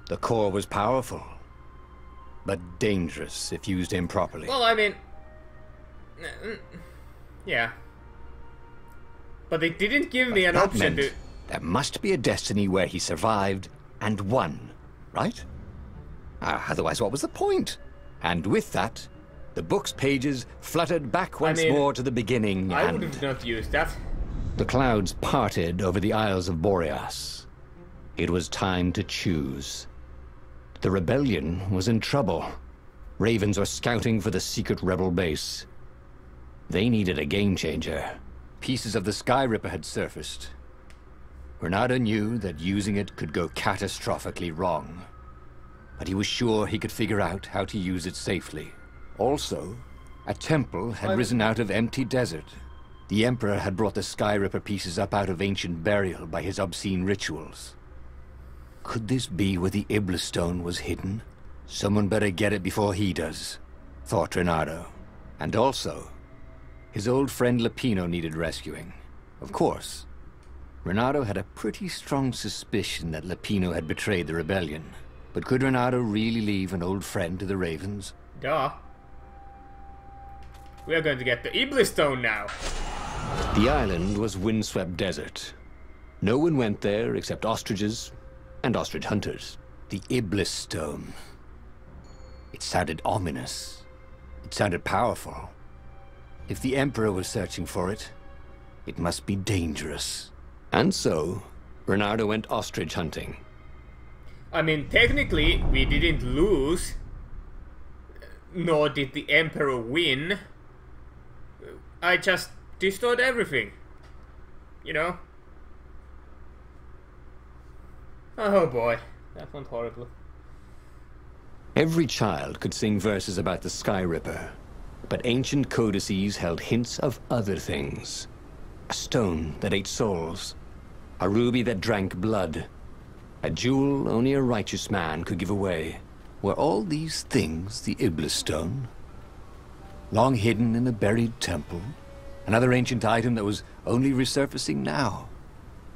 The core was powerful, but dangerous if used improperly. Well, I mean... yeah. But they didn't give me an option to... There must be a destiny where he survived and won, right? Otherwise, what was the point? And with that, the book's pages fluttered back once more to the beginning, I would have not used that. The clouds parted over the Isles of Boreas. It was time to choose. The rebellion was in trouble. Ravens were scouting for the secret rebel base. They needed a game changer. Pieces of the Sky Ripper had surfaced. Renato knew that using it could go catastrophically wrong, but he was sure he could figure out how to use it safely. Also, a temple had risen out of empty desert. The Emperor had brought the Sky Ripper pieces up out of ancient burial by his obscene rituals. Could this be where the Iblis stone was hidden? Someone better get it before he does, thought Renato. And also, his old friend Lupino needed rescuing. Of course, Renato had a pretty strong suspicion that Lupino had betrayed the rebellion. But could Renato really leave an old friend to the Ravens? Duh. We are going to get the Iblis stone now. The island was windswept desert. No one went there except ostriches and ostrich hunters. The Iblis stone. It sounded ominous. It sounded powerful. If the Emperor was searching for it, it must be dangerous. And so, Renato went ostrich hunting. I mean, technically, we didn't lose. Nor did the Emperor win. I just destroyed everything. You know? Oh boy, that went horribly. Every child could sing verses about the Sky Ripper, but ancient codices held hints of other things. A stone that ate souls, a ruby that drank blood, a jewel only a righteous man could give away. Were all these things the Iblis stone? Long hidden in a buried temple? Another ancient item that was only resurfacing now?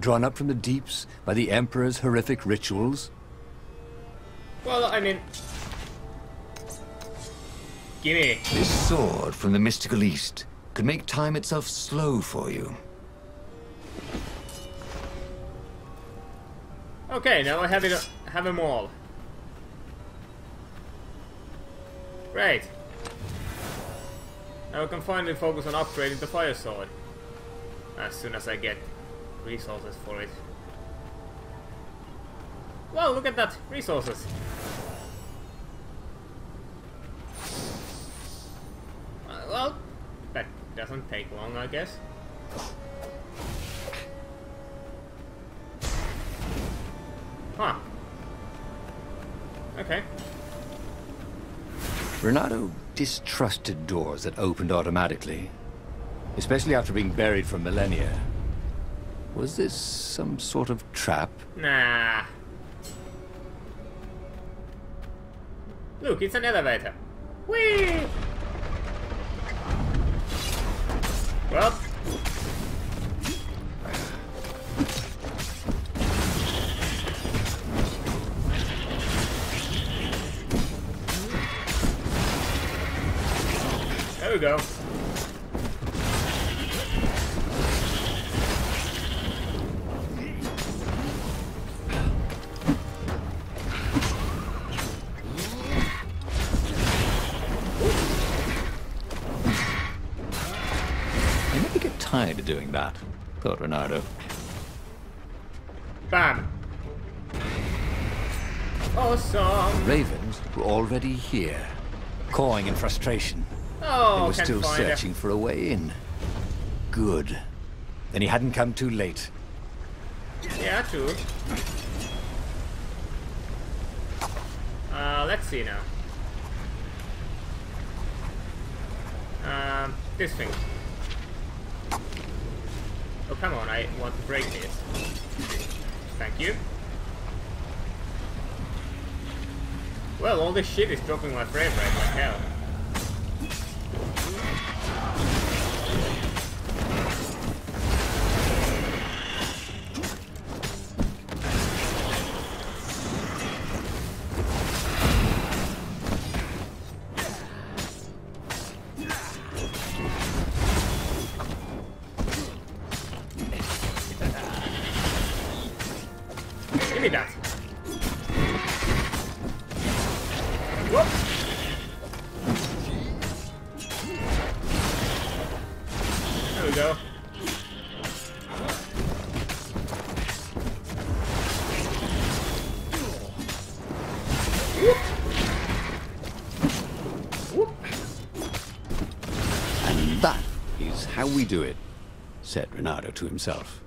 Drawn up from the deeps by the Emperor's horrific rituals? Well, I mean... Gimme. This sword from the mystical East could make time itself slow for you. Okay, now I have them all. Great. Now I can finally focus on upgrading the fire sword. As soon as I get resources for it. Well, look at that! Resources! Well, that doesn't take long, I guess. Huh. Okay. Renato distrusted doors that opened automatically, especially after being buried for millennia. Was this some sort of trap? Nah. Look, it's an elevator. Whee! Well. There we go. I never get tired of doing that, thought Renato. Bam. Awesome. Ravens were already here, cawing in frustration. Oh, they were still searching for a way in. Good. Then he hadn't come too late. Yeah, true. Let's see now. This thing. Oh, come on, I want to break this. Thank you. Well, all this shit is dropping my frame rate like hell. Whoop. There we go. Whoop. Whoop. And that is how we do it, said Renato to himself.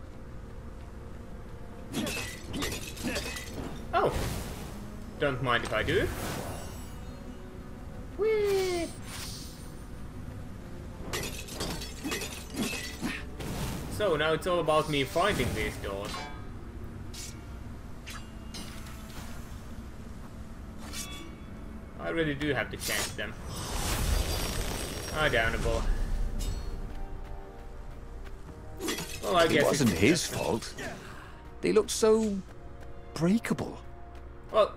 Oh. Don't mind if I do. Whee! So now it's all about me finding these doors. I really do have to change them. Downable. Well, I guess It wasn't it's his just- fault. They looked so breakable. Well,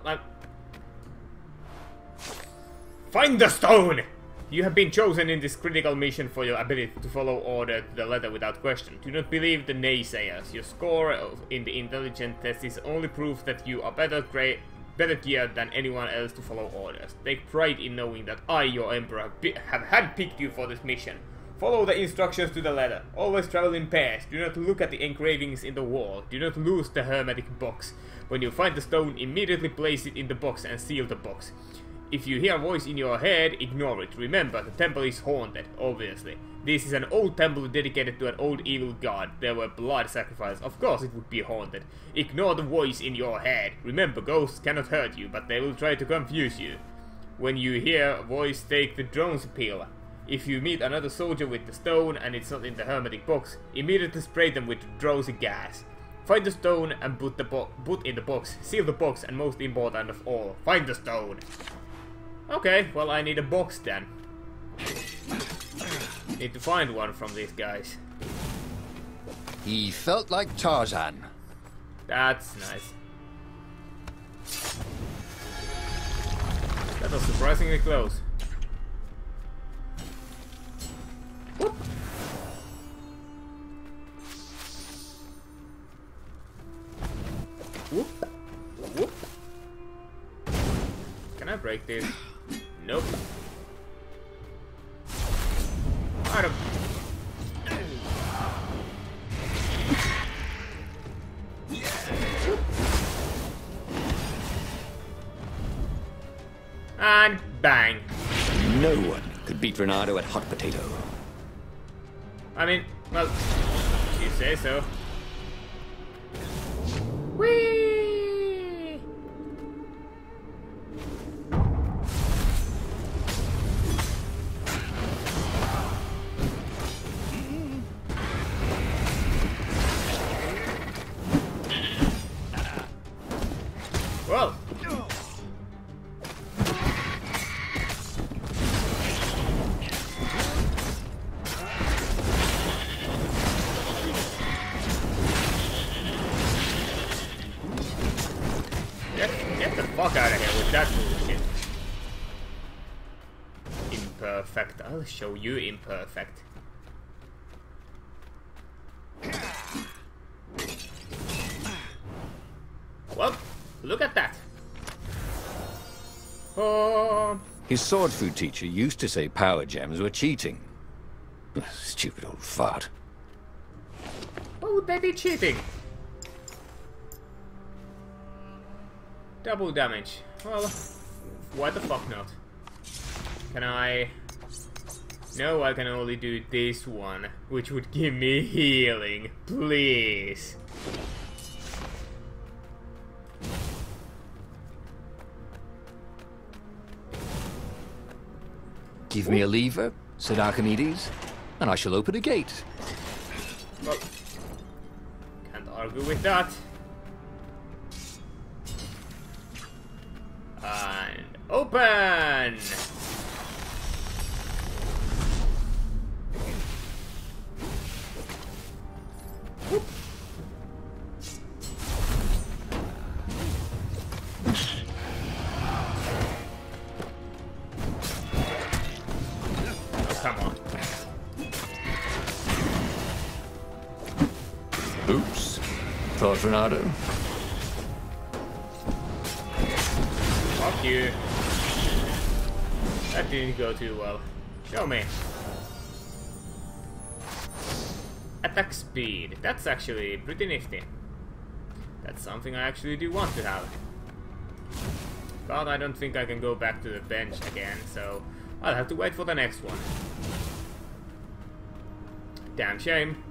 find the stone! You have been chosen in this critical mission for your ability to follow order to the letter without question. Do not believe the naysayers. Your score in the intelligence test is only proof that you are better geared than anyone else to follow orders. Take pride in knowing that I, your emperor, have handpicked you for this mission. Follow the instructions to the letter. Always travel in pairs. Do not look at the engravings in the wall. Do not lose the hermetic box. When you find the stone, immediately place it in the box and seal the box. If you hear a voice in your head, ignore it. Remember, the temple is haunted, obviously. This is an old temple dedicated to an old evil god. There were blood sacrifices. Of course it would be haunted. Ignore the voice in your head. Remember, ghosts cannot hurt you, but they will try to confuse you. When you hear a voice, take the drone's pill. If you meet another soldier with the stone and it's not in the hermetic box, immediately spray them with drowsy gas. Find the stone and put in the box. Seal the box, and most important of all, find the stone. Okay, well I need a box then. Need to find one from these guys. He felt like Tarzan. That's nice. That was surprisingly close. Whoop. Whoop. Whoop. Can I break this? Nope. I don't... And bang. No one could beat Renato at hot potato. I mean, well, you say so. Whee! Well. Get the fuck out of here with that bullshit. Imperfect. I'll show you imperfect. Well, look at that. Oh. His sword food teacher used to say power gems were cheating. Stupid old fart. Why would they be cheating? Double damage. Well, why the fuck not? Can I... No, I can only do this one, which would give me healing. Please. Give me a lever, said Archimedes, and I shall open a gate. Well, can't argue with that. And open! Whoop. Oh, come on. Oops, thought Renato. Fuck you. That didn't go too well. Show me. Attack speed. That's actually pretty nifty. That's something I actually do want to have. But I don't think I can go back to the bench again, so I'll have to wait for the next one. Damn shame.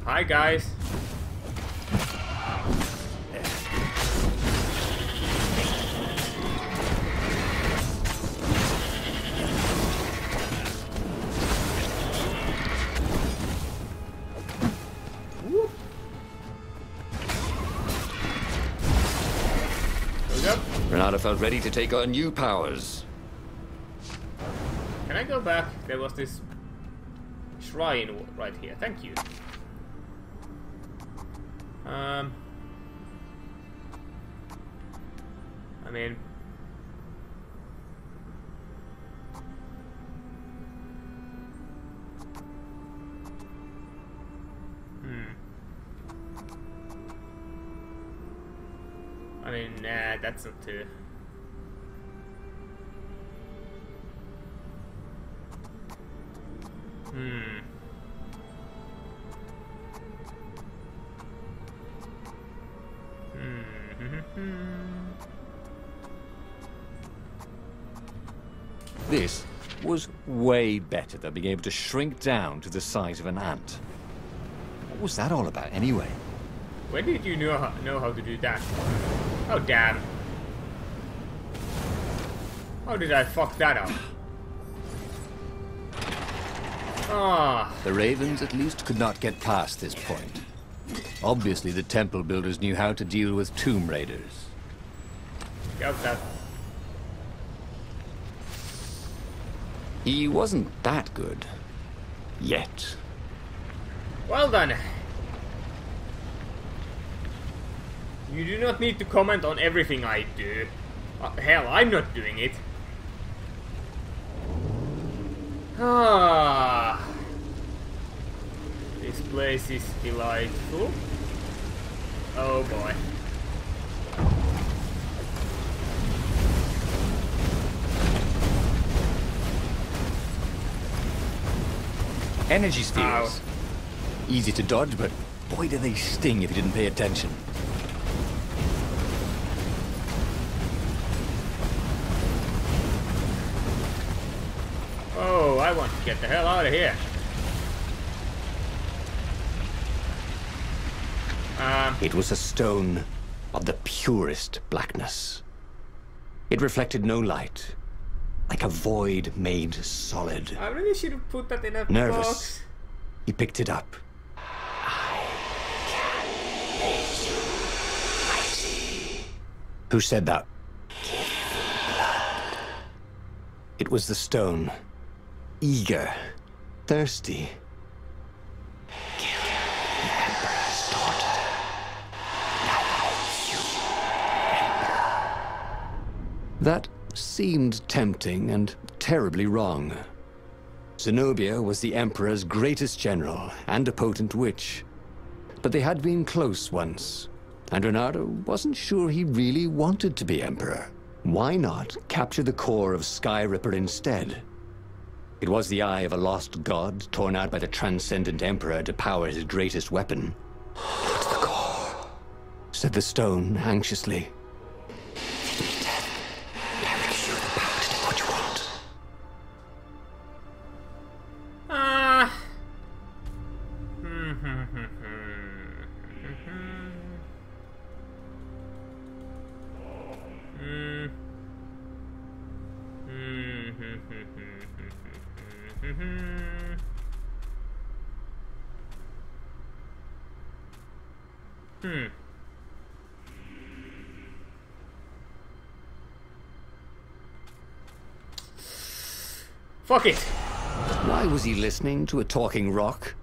Hi guys. Whoop. Goes up. Renata felt ready to take on new powers. Can I go back? There was this shrine right here. Thank you. I mean, nah, that's not too. This was way better than being able to shrink down to the size of an ant. What was that all about, anyway? When did you know how to do that? Oh damn! How did I fuck that up? Ah. The Ravens at least could not get past this point. Obviously, the temple builders knew how to deal with tomb raiders. Got that. He wasn't that good. Yet. Well done. You do not need to comment on everything I do. Hell, I'm not doing it. Ah. This place is delightful. Oh boy. Energy spheres. Ow. Easy to dodge, but boy do they sting if you didn't pay attention. Oh, I want to get the hell out of here. It was a stone of the purest blackness. It reflected no light, like a void made solid. I really should have put that in a Nervous, box. he picked it up. Who said that? It was the stone. Eager. Thirsty. Kill the Emperor's daughter. That seemed tempting and terribly wrong. Zenobia was the Emperor's greatest general and a potent witch. But they had been close once, and Renato wasn't sure he really wanted to be Emperor. Why not capture the core of Skyripper instead? It was the eye of a lost god torn out by the transcendent Emperor to power his greatest weapon. "What's the core?" said the stone anxiously. Fuck it. Why was he listening to a talking rock?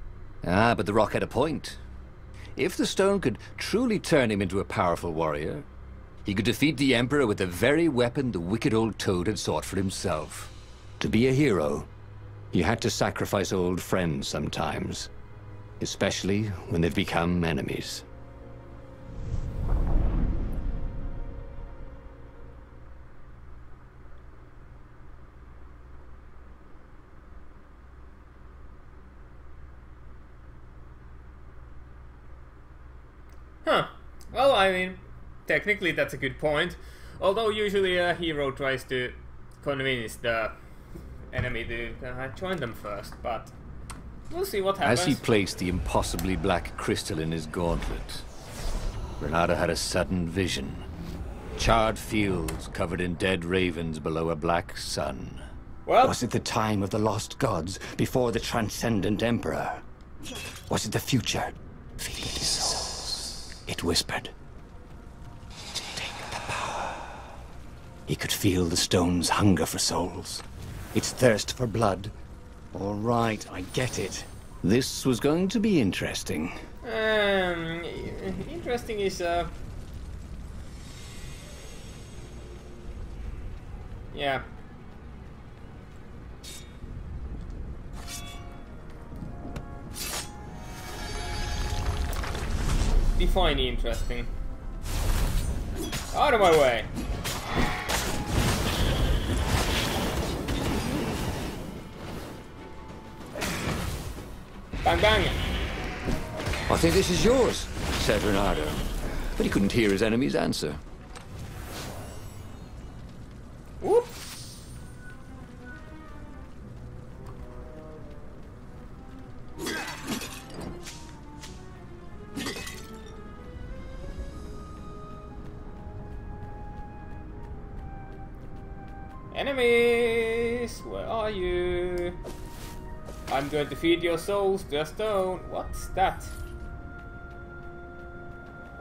Ah, but the rock had a point. If the stone could truly turn him into a powerful warrior, he could defeat the Emperor with the very weapon the wicked old toad had sought for himself. To be a hero, you had to sacrifice old friends sometimes, especially when they've become enemies. Huh. Well, I mean, technically that's a good point. Although usually a hero tries to convince the enemy to join them first, but we'll see what happens. As he placed the impossibly black crystal in his gauntlet, Renato had a sudden vision. Charred fields covered in dead ravens below a black sun. Well, Was it the time of the lost gods before the transcendent emperor? Was it the future? Feed these souls, it whispered. Take the power. He could feel the stone's hunger for souls, its thirst for blood. All right, I get it. This was going to be interesting. interesting is yeah. Define interesting. Out of my way. Bang bang. I think this is yours, said Renato. But he couldn't hear his enemy's answer. Whoop. Enemies, where are you? I'm going to feed your souls to a stone. What's that?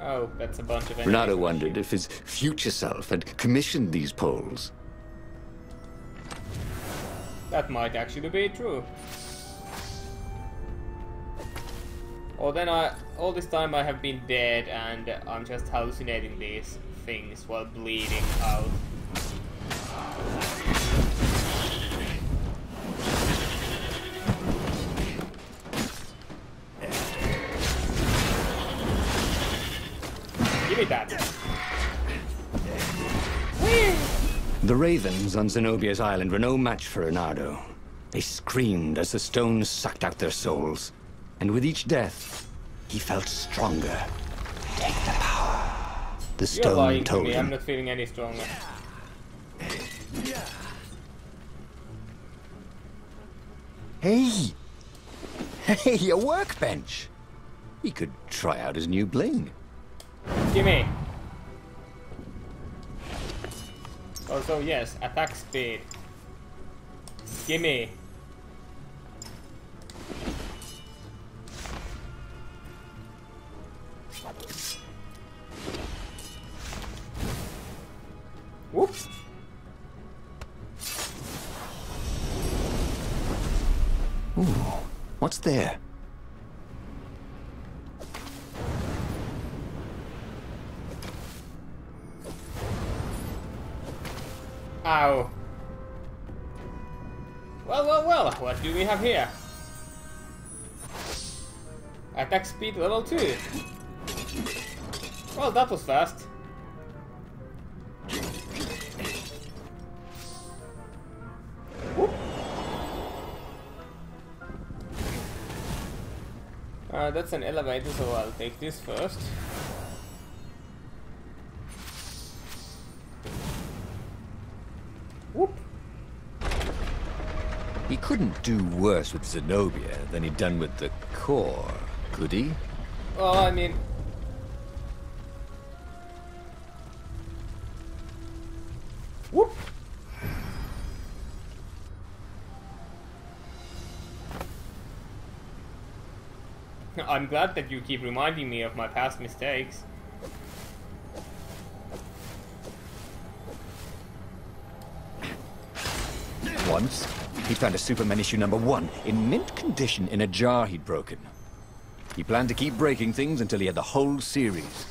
Oh, that's a bunch of enemies. Renato wondered if his future self had commissioned these poles. That might actually be true. Or then all this time I have been dead and I'm just hallucinating these things while bleeding out. Give me that. The ravens on Zenobia's island were no match for Renato. They screamed as the stones sucked out their souls. And with each death, he felt stronger. Take the power. The You're stone lying to told me. I'm him. not feeling any stronger. Hey! Hey, a workbench! He could try out his new bling. Gimme. Also, yes, attack speed. Gimme. Whoops. Ooh, what's there? Ow. Well, what do we have here? Attack speed level 2. Well, that was fast. Whoop. That's an elevator, so I'll take this first. Whoop. He couldn't do worse with Zenobia than he'd done with the core, could he? Well, I mean... Whoop! I'm glad that you keep reminding me of my past mistakes. Once, he'd found a Superman issue #1 in mint condition in a jar he'd broken. He planned to keep breaking things until he had the whole series.